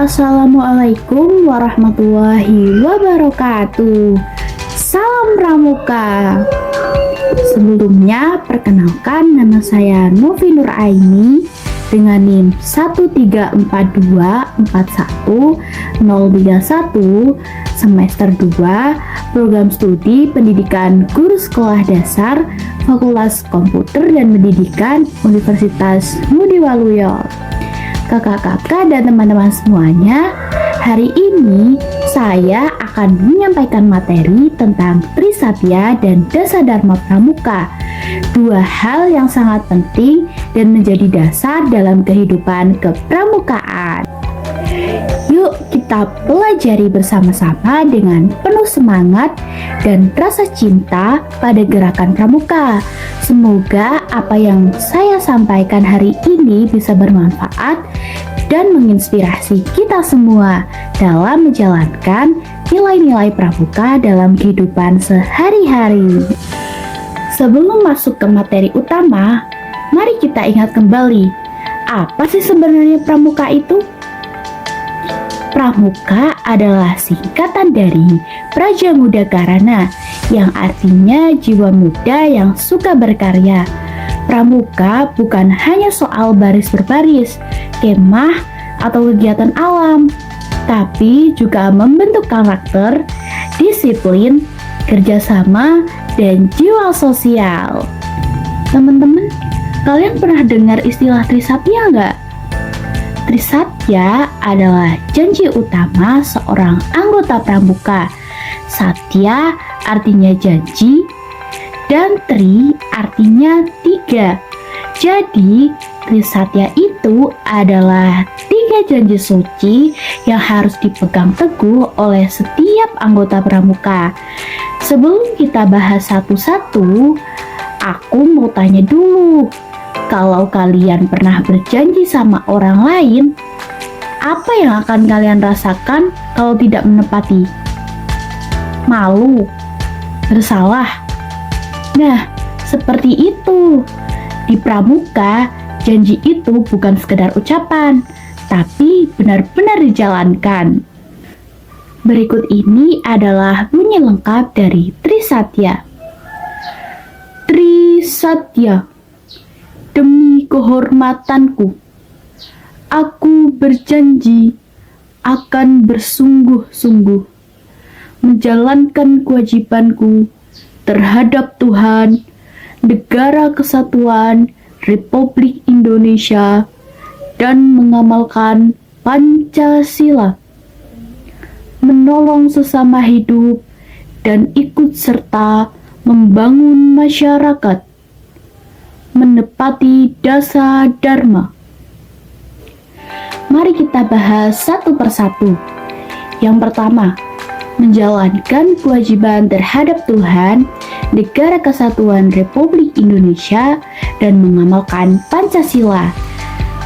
Assalamualaikum warahmatullahi wabarakatuh. Salam Pramuka. Sebelumnya, perkenalkan nama saya Novi Nur Aini dengan NIM 134241031 semester 2 program studi pendidikan guru sekolah dasar Fakultas Komputer dan Pendidikan Universitas Ngudi Waluyo. Kakak-kakak dan teman-teman semuanya, hari ini saya akan menyampaikan materi tentang Trisatya dan Dasadharma Pramuka, dua hal yang sangat penting dan menjadi dasar dalam kehidupan kepramukaan. Yuk kita pelajari bersama-sama dengan penuh semangat dan rasa cinta pada gerakan pramuka. Semoga apa yang saya sampaikan hari ini bisa bermanfaat dan menginspirasi kita semua dalam menjalankan nilai-nilai pramuka dalam kehidupan sehari-hari. Sebelum masuk ke materi utama, mari kita ingat kembali, apa sih sebenarnya pramuka itu? Pramuka adalah singkatan dari Praja Muda Karana, yang artinya jiwa muda yang suka berkarya. Pramuka bukan hanya soal baris berbaris, kemah, atau kegiatan alam, tapi juga membentuk karakter, disiplin, kerjasama, dan jiwa sosial. Teman-teman, kalian pernah dengar istilah Trisatya nggak? Trisatya adalah janji utama seorang anggota pramuka. Satya artinya janji, dan Tri artinya tiga. Jadi, Trisatya itu adalah tiga janji suci yang harus dipegang teguh oleh setiap anggota pramuka. Sebelum kita bahas satu-satu, aku mau tanya dulu. Kalau kalian pernah berjanji sama orang lain, apa yang akan kalian rasakan kalau tidak menepati? Malu, bersalah. Nah, seperti itu. Di pramuka, janji itu bukan sekedar ucapan, tapi benar-benar dijalankan. Berikut ini adalah bunyi lengkap dari Trisatya. Trisatya. Demi kehormatanku, aku berjanji akan bersungguh-sungguh menjalankan kewajibanku terhadap Tuhan, Negara Kesatuan Republik Indonesia, dan mengamalkan Pancasila, menolong sesama hidup, dan ikut serta membangun masyarakat, menepati Dasadharma. Mari kita bahas satu persatu. Yang pertama, menjalankan kewajiban terhadap Tuhan, Negara Kesatuan Republik Indonesia, dan mengamalkan Pancasila.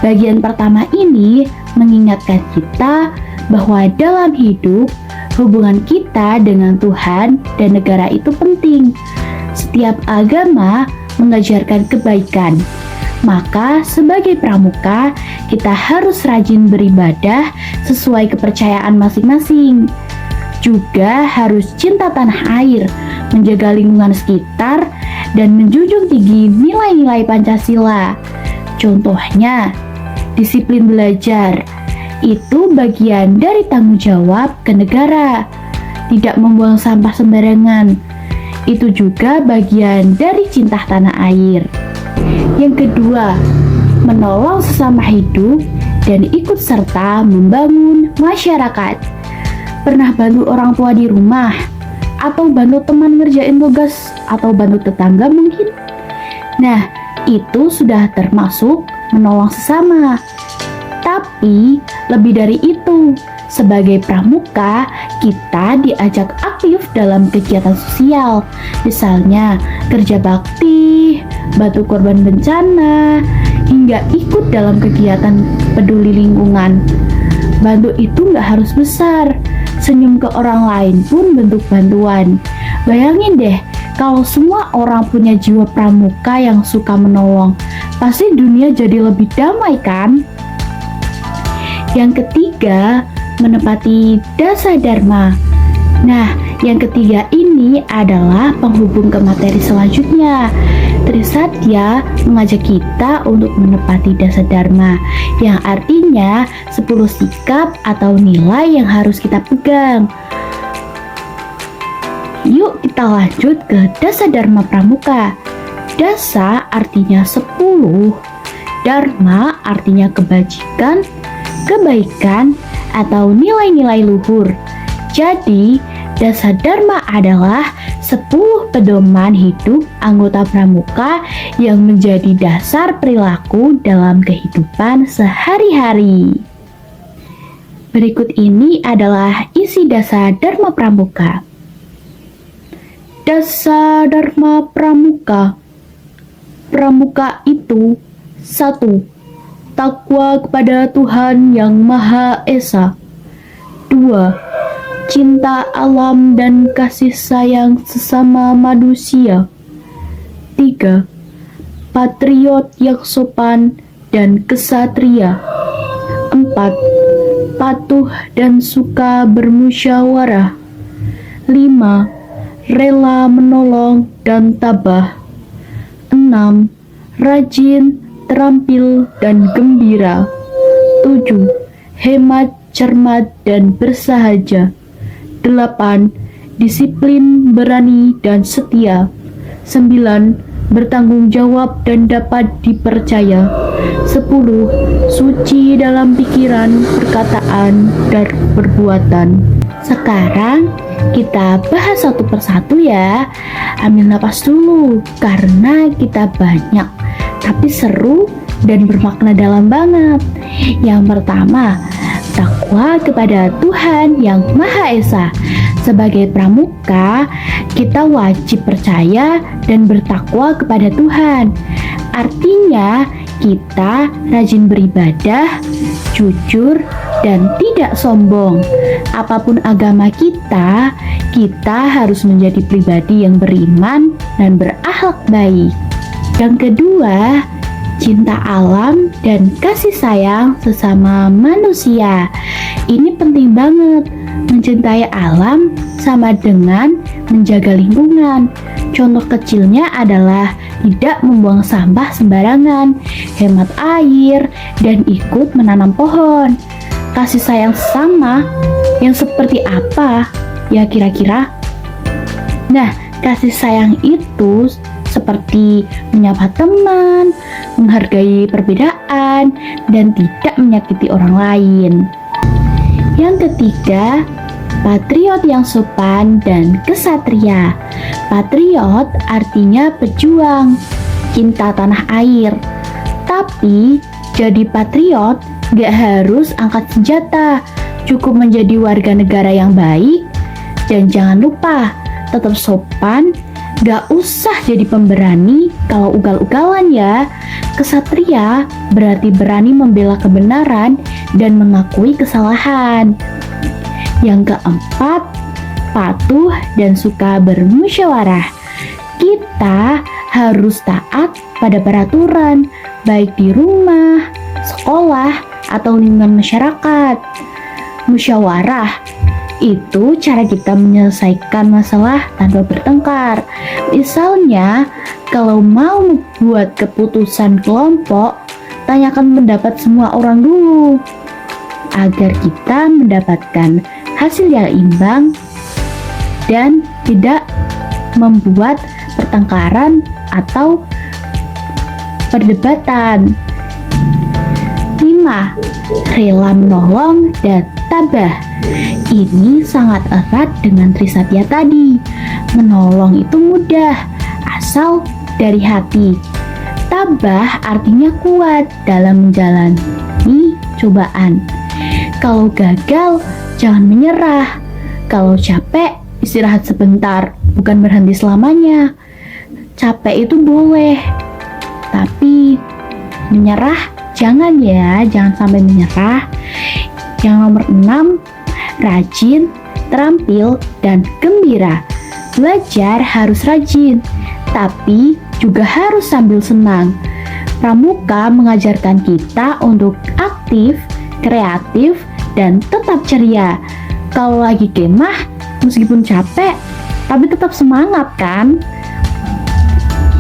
Bagian pertama ini mengingatkan kita bahwa dalam hidup, hubungan kita dengan Tuhan dan negara itu penting. Setiap agama mengajarkan kebaikan. Maka sebagai pramuka, kita harus rajin beribadah sesuai kepercayaan masing-masing. Juga harus cinta tanah air, menjaga lingkungan sekitar, dan menjunjung tinggi nilai-nilai Pancasila. Contohnya, disiplin belajar. Itu bagian dari tanggung jawab ke negara. Tidak membuang sampah sembarangan. Itu juga bagian dari cinta tanah air. Yang kedua, menolong sesama hidup dan ikut serta membangun masyarakat. Pernah bantu orang tua di rumah, atau bantu teman ngerjain tugas, atau bantu tetangga mungkin? Nah, itu sudah termasuk menolong sesama. Tapi, lebih dari itu, sebagai pramuka, kita diajak aktif dalam kegiatan sosial, misalnya kerja bakti, bantu korban bencana, hingga ikut dalam kegiatan peduli lingkungan. Bantu itu nggak harus besar, senyum ke orang lain pun bentuk bantuan. Bayangin deh, kalau semua orang punya jiwa pramuka yang suka menolong, pasti dunia jadi lebih damai kan? Yang ketiga, menepati dasa dharma. Nah, yang ketiga ini adalah penghubung ke materi selanjutnya. Trisatya mengajak kita untuk menepati dasa dharma, yang artinya 10 sikap atau nilai yang harus kita pegang. Yuk kita lanjut ke dasa dharma pramuka. Dasa artinya 10, dharma artinya kebajikan, kebaikan, atau nilai-nilai luhur. Jadi, dasa dharma adalah 10 pedoman hidup anggota pramuka yang menjadi dasar perilaku dalam kehidupan sehari-hari. Berikut ini adalah isi dasa dharma pramuka. Dasa dharma pramuka. Pramuka itu 1. Takwa kepada Tuhan Yang Maha Esa. 2. Cinta alam dan kasih sayang sesama manusia. 3. Patriot yang sopan dan kesatria. 4. Patuh dan suka bermusyawarah. 5. Rela menolong dan tabah. 6. Rajin, terampil, dan gembira. 7. Hemat, cermat, dan bersahaja. 8. Disiplin, berani, dan setia. 9. Bertanggung jawab dan dapat dipercaya. 10. Suci dalam pikiran, perkataan, dan perbuatan. Sekarang kita bahas satu persatu ya. Ambil napas dulu karena kita banyak tapi seru dan bermakna dalam banget. Yang pertama, takwa kepada Tuhan Yang Maha Esa. Sebagai pramuka, kita wajib percaya dan bertakwa kepada Tuhan. Artinya, kita rajin beribadah, jujur, dan tidak sombong. Apapun agama kita harus menjadi pribadi yang beriman dan berakhlak baik. Yang kedua, cinta alam dan kasih sayang sesama manusia. Ini penting banget. Mencintai alam sama dengan menjaga lingkungan. Contoh kecilnya adalah tidak membuang sampah sembarangan, hemat air, dan ikut menanam pohon. Kasih sayang sesama yang seperti apa ya kira-kira? Nah, kasih sayang itu seperti menyapa teman, menghargai perbedaan, dan tidak menyakiti orang lain. Yang ketiga, patriot yang sopan dan kesatria. Patriot artinya pejuang, cinta tanah air. Tapi, jadi patriot gak harus angkat senjata, cukup menjadi warga negara yang baik. Dan jangan lupa, tetap sopan. Gak usah jadi pemberani kalau ugal-ugalan ya. Kesatria berarti berani membela kebenaran dan mengakui kesalahan. Yang keempat, patuh dan suka bermusyawarah. Kita harus taat pada peraturan, baik di rumah, sekolah, atau lingkungan masyarakat. Musyawarah itu cara kita menyelesaikan masalah tanpa bertengkar. Misalnya, kalau mau membuat keputusan kelompok, tanyakan pendapat semua orang dulu agar kita mendapatkan hasil yang imbang dan tidak membuat pertengkaran atau perdebatan. 5. Rela menolong dan tabah. Ini sangat erat dengan Trisatya tadi. Menolong itu mudah, asal dari hati. Tabah artinya kuat dalam menjalani cobaan. Kalau gagal, jangan menyerah. Kalau capek, istirahat sebentar, bukan berhenti selamanya. Capek itu boleh, tapi menyerah jangan ya, jangan sampai menyerah. Yang nomor 6, rajin, terampil, dan gembira. Belajar harus rajin, tapi juga harus sambil senang. Pramuka mengajarkan kita untuk aktif kreatif, dan tetap ceria. Kalau lagi kemah, meskipun capek, tapi tetap semangat kan?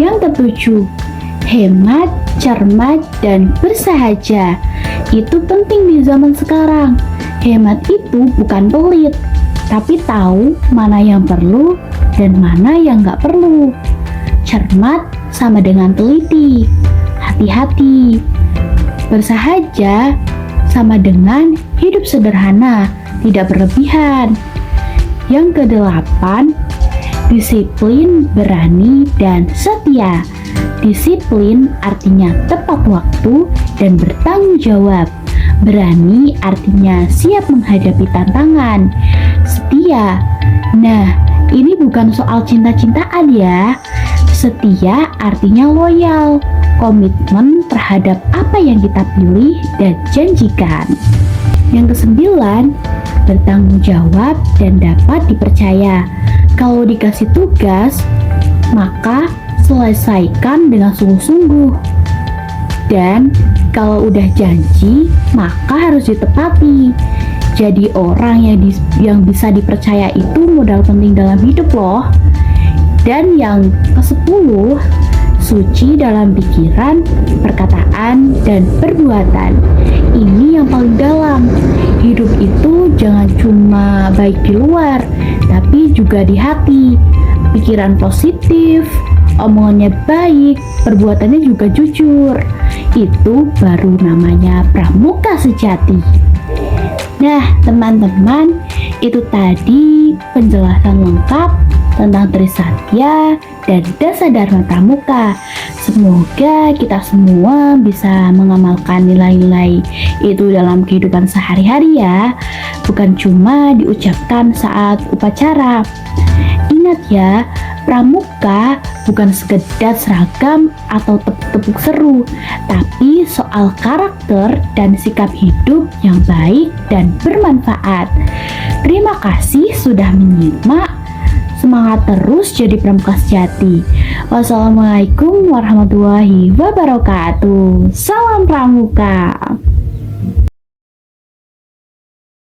Yang ketujuh, hemat, cermat, dan bersahaja. Itu penting di zaman sekarang. Hemat itu bukan pelit, tapi tahu mana yang perlu dan mana yang nggak perlu. Cermat sama dengan teliti, hati-hati. Bersahaja sama dengan hidup sederhana, tidak berlebihan. Yang kedelapan, disiplin, berani, dan setia. Disiplin artinya tepat waktu dan bertanggung jawab. Berani artinya siap menghadapi tantangan. Setia, nah ini bukan soal cinta-cintaan ya. Setia artinya loyal, komitmen terhadap apa yang kita pilih dan janjikan. Yang kesembilan, bertanggung jawab dan dapat dipercaya. Kalau dikasih tugas, maka selesaikan dengan sungguh-sungguh. Dan kalau udah janji, maka harus ditepati. Jadi orang yang bisa dipercaya itu modal penting dalam hidup loh. Dan yang ke-10, suci dalam pikiran, perkataan, dan perbuatan. Ini yang paling dalam. Hidup itu jangan cuma baik di luar, tapi juga di hati. Pikiran positif, omongannya baik, perbuatannya juga jujur. Itu baru namanya pramuka sejati. Nah, teman-teman, itu tadi penjelasan lengkap tentang Trisatya dan Dasa Dharma Pramuka. Semoga kita semua bisa mengamalkan nilai-nilai itu dalam kehidupan sehari-hari ya, bukan cuma diucapkan saat upacara. Ingat ya, pramuka bukan sekedar seragam atau tepuk-tepuk seru, tapi soal karakter dan sikap hidup yang baik dan bermanfaat. Terima kasih sudah menyimak. Semangat terus jadi pramuka sejati. Wassalamualaikum warahmatullahi wabarakatuh. Salam pramuka.